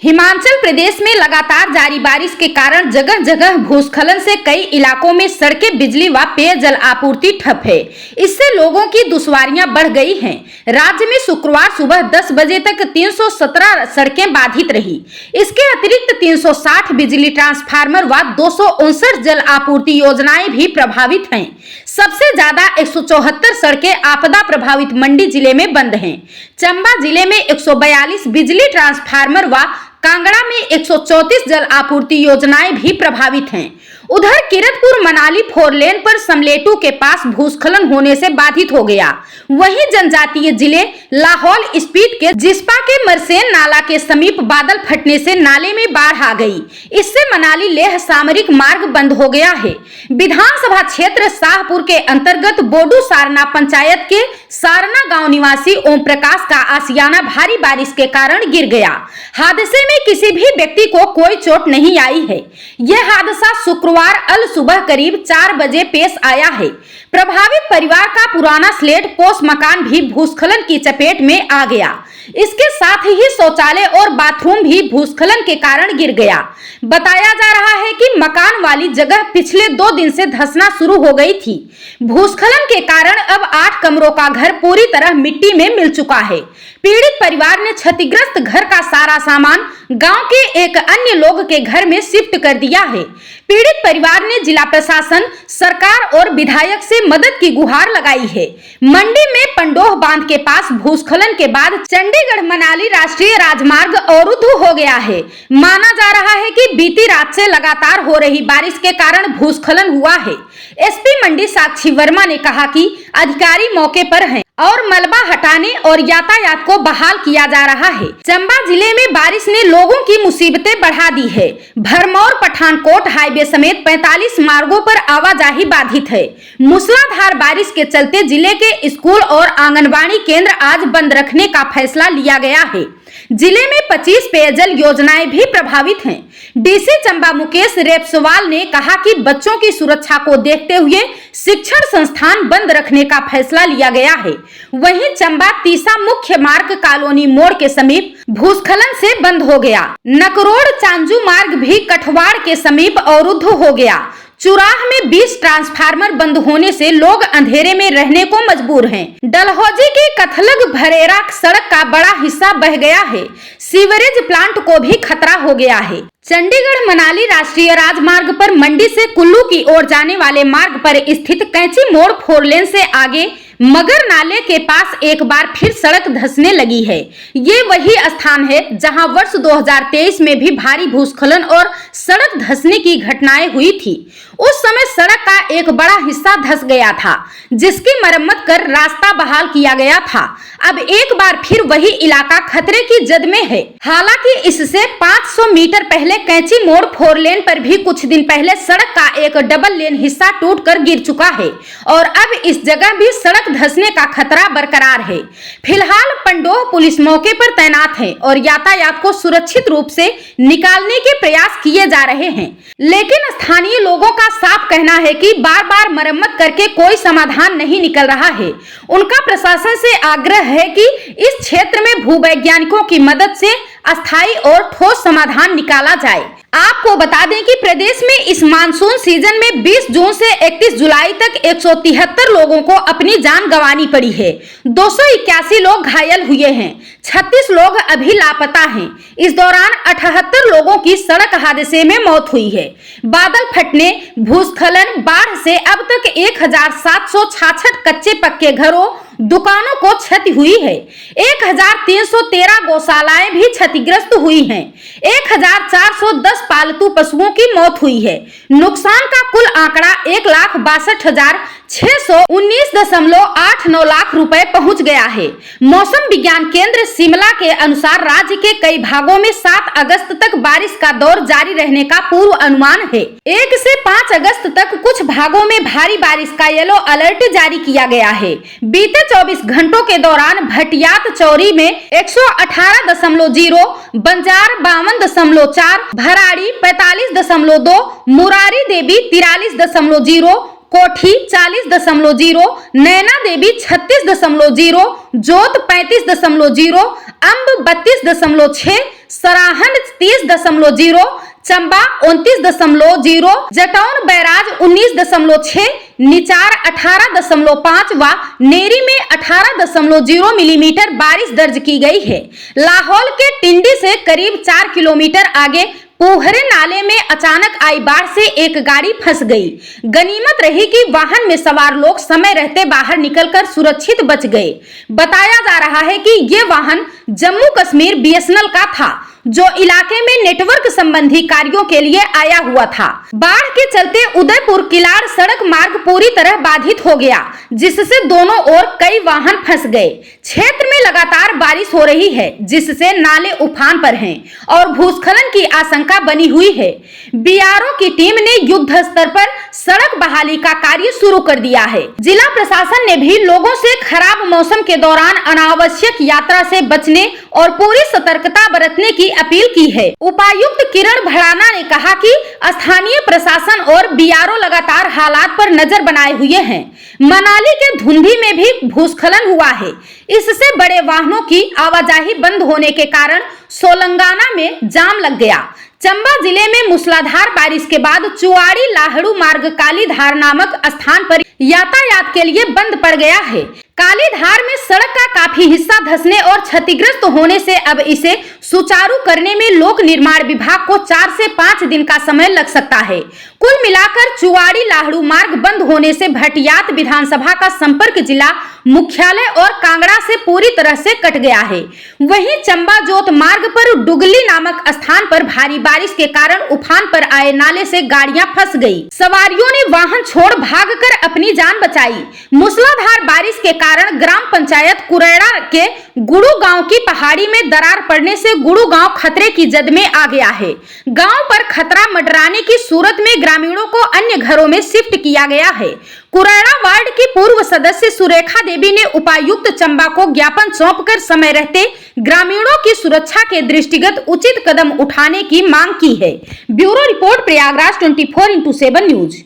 हिमाचल प्रदेश में लगातार जारी बारिश के कारण जगह जगह भूस्खलन से कई इलाकों में सड़कें, बिजली व पेयजल आपूर्ति ठप है। इससे लोगों की दुश्वारियां बढ़ गई हैं। राज्य में शुक्रवार सुबह 10 बजे तक 317 सड़कें बाधित रही। इसके अतिरिक्त 360 बिजली ट्रांसफार्मर व 259 जल आपूर्ति योजनाएं भी प्रभावित हैं। सबसे ज्यादा 174 सड़कें आपदा प्रभावित मंडी जिले में बंद हैं। चंबा जिले में 142 बिजली ट्रांसफार्मर व कांगड़ा में 134 जल आपूर्ति योजनाएं भी प्रभावित हैं। उधर किरतपुर मनाली 4 लेन पर समलेटू के पास भूस्खलन होने से बाधित हो गया। वहीं जनजातीय जिले लाहौल स्पीति के जिस्पा के मरसेन नाला के समीप बादल फटने से नाले में बाढ़ आ गई। इससे मनाली लेह सामरिक मार्ग बंद हो गया है। विधानसभा क्षेत्र शाहपुर के अंतर्गत बोडू सारना पंचायत के सारना गांव निवासी ओम प्रकाश का आशियाना भारी बारिश के कारण गिर गया। हादसे में किसी भी व्यक्ति को कोई चोट नहीं आई है। यह हादसा शुक्रवार अल सुबह करीब 4 बजे पेश आया है। प्रभावित परिवार का पुराना स्लेट पोस्ट मकान भी भूस्खलन की चपेट में आ गया। इसके साथ ही शौचालय और बाथरूम भी भूस्खलन के कारण गिर गया। बताया जा रहा है कि मकान वाली जगह पिछले 2 दिन से धंसना शुरू हो गई थी। भूस्खलन के कारण अब 8 कमरों का घर पूरी तरह मिट्टी में मिल चुका है। पीड़ित परिवार ने क्षतिग्रस्त घर का सारा सामान गांव के एक अन्य लोग के घर में शिफ्ट कर दिया है। पीड़ित परिवार ने जिला प्रशासन, सरकार और विधायक से मदद की गुहार लगाई है। मंडी में पंडोह बांध के पास भूस्खलन के बाद चंडीगढ़ मनाली राष्ट्रीय राजमार्ग अवरुद्ध हो गया है। माना जा रहा है कि बीती रात से लगातार हो रही बारिश के कारण भूस्खलन हुआ है। एसपी मंडी साक्षी वर्मा ने कहा कि अधिकारी मौके पर हैं और मलबा हटाने और यातायात को बहाल किया जा रहा है। चंबा जिले में बारिश ने लोगों की मुसीबतें बढ़ा दी है। भरमौर पठानकोट हाईवे समेत 45 मार्गों पर आवाजाही बाधित है। मूसलाधार बारिश के चलते जिले के स्कूल और आंगनबाड़ी केंद्र आज बंद रखने का फैसला लिया गया है। जिले में 25 पेयजल योजनाएं भी प्रभावित हैं। डीसी चंबा मुकेश रेपसवाल ने कहा कि बच्चों की सुरक्षा को देखते हुए शिक्षण संस्थान बंद रखने का फैसला लिया गया है। वहीं चंबा तीसा मुख्य मार्ग कॉलोनी मोड़ के समीप भूस्खलन से बंद हो गया। नकरोड़ चांजू मार्ग भी कठवाड़ के समीप अवरुद्ध हो गया। चुराह में 20 ट्रांसफार्मर बंद होने से लोग अंधेरे में रहने को मजबूर हैं। डलहौजी के कथलग भरेरा सड़क का बड़ा हिस्सा बह गया है। सीवरेज प्लांट को भी खतरा हो गया है। चंडीगढ़ मनाली राष्ट्रीय राजमार्ग पर मंडी से कुल्लू की ओर जाने वाले मार्ग पर स्थित कैंची मोड़ 4 लेन से आगे मगर नाले के पास एक बार फिर सड़क धंसने लगी है। ये वही स्थान है जहां वर्ष 2023 में भी भारी भूस्खलन और सड़क धंसने की घटनाएं हुई थी। उस समय सड़क का एक बड़ा हिस्सा धंस गया था, जिसकी मरम्मत कर रास्ता बहाल किया गया था। अब एक बार फिर वही इलाका खतरे की जद में है। हालांकि इससे 500 मीटर पहले कैंची मोड़ 4 लेन पर भी कुछ दिन पहले सड़क का एक डबल लेन हिस्सा टूटकर गिर चुका है और अब इस जगह भी सड़क धंसने का खतरा बरकरार है। फिलहाल पंडोह पुलिस मौके पर तैनात है और यातायात को सुरक्षित रूप से निकालने के प्रयास किए जा रहे हैं। लेकिन स्थानीय लोगों का साफ कहना है कि बार बार मरम्मत करके कोई समाधान नहीं निकल रहा है। उनका प्रशासन से आग्रह है कि इस क्षेत्र में भूवैज्ञानिकों की मदद से अस्थायी और ठोस समाधान निकाला जाए। आपको बता दें कि प्रदेश में इस मानसून सीजन में 20 जून से 31 जुलाई तक 173 लोगों को अपनी जान गंवानी पड़ी है। 281 लोग घायल हुए हैं। 36 लोग अभी लापता हैं। इस दौरान 78 लोगों की सड़क हादसे में मौत हुई है। बादल फटने, भूस्खलन, बाढ़ से अब तक 1766 कच्चे पक्के घरों, दुकानों को क्षति हुई है। 1313 गौशालाएं भी क्षतिग्रस्त हुई हैं। 1410 पालतू पशुओं की मौत हुई है। नुकसान का कुल आंकड़ा 1,62,619.89 लाख रुपए पहुंच गया है। मौसम विज्ञान केंद्र शिमला के अनुसार राज्य के कई भागों में 7 अगस्त तक बारिश का दौर जारी रहने का पूर्व अनुमान है। 1 से 5 अगस्त तक कुछ भागों में भारी बारिश का येलो अलर्ट जारी किया गया है। बीते 24 घंटों के दौरान भटियात चौरी में 118.0, बंजार 52.4, भराड़ी 45.2, मुरारी देवी 43.0, कोठी 40.0, नैना देवी 36.0, जोत 35.0, अम्ब 32.6, सराहन 30.0, चंबा 29.0, जटौन बैराज 19.6, निचार 18.5 व नेरी में 18.0 मिलीमीटर बारिश दर्ज की गई है। लाहौल के टिंडी से करीब 4 किलोमीटर आगे पोहरे नाले में अचानक आई बाढ़ से एक गाड़ी फंस गई। गनीमत रही कि वाहन में सवार लोग समय रहते बाहर निकलकर सुरक्षित बच गए। बताया जा रहा है कि ये वाहन जम्मू कश्मीर BSNL का था, जो इलाके में नेटवर्क संबंधी कार्यों के लिए आया हुआ था। बाढ़ के चलते उदयपुर किलाड़ सड़क मार्ग पूरी तरह बाधित हो गया, जिससे दोनों ओर कई वाहन फंस गए। क्षेत्र में लगातार बारिश हो रही है, जिससे नाले उफान पर हैं और भूस्खलन की आशंका बनी हुई है। BRO की टीम ने युद्ध स्तर पर सड़क बहाली का कार्य शुरू कर दिया है। जिला प्रशासन ने भी लोगों से खराब मौसम के दौरान अनावश्यक यात्रा से बचने और पूरी सतर्कता बरतने की अपील की है। उपायुक्त किरण भड़ाना ने कहा कि स्थानीय प्रशासन और BRO लगातार हालात पर नजर बनाए हुए हैं। मनाली के धुंधी में भी भूस्खलन हुआ है। इससे बड़े वाहनों की आवाजाही बंद होने के कारण सोलंगाना में जाम लग गया। चंबा जिले में मूसलाधार बारिश के बाद चुवाड़ी लाहड़ू मार्ग कालीधार नामक स्थान पर यातायात के लिए बंद पड़ गया है। कालीधार में सड़क का काफी हिस्सा धंसने और क्षतिग्रस्त होने से अब इसे सुचारू करने में लोक निर्माण विभाग को 4 से 5 दिन का समय लग सकता है। कुल मिलाकर चुवाड़ी लाहड़ू मार्ग बंद होने से भटियात विधानसभा का संपर्क जिला मुख्यालय और कांगड़ा से पूरी तरह से कट गया है। वहीं चंबा जोत मार्ग पर डुगली नामक स्थान पर भारी बारिश के कारण उफान पर आए नाले से गाड़ियां फंस गई। सवारियों ने वाहन छोड़ भागकर अपनी जान बचाई। मूसलाधार बारिश के कारण ग्राम पंचायत कुरेड़ा के गुड़ू गांव की पहाड़ी में दरार पड़ने से गुड़ू गांव खतरे की जद में आ गया है। गांव पर खतरा मंडराने की सूरत में ग्रामीणों को अन्य घरों में शिफ्ट किया गया है। कुरेड़ा वार्ड की पूर्व सदस्य सुरेखा देवी ने उपायुक्त चंबा को ज्ञापन सौंपकर समय रहते ग्रामीणों की सुरक्षा के दृष्टिगत उचित कदम उठाने की मांग की है। Bureau report, Prayagraj 24/7 news.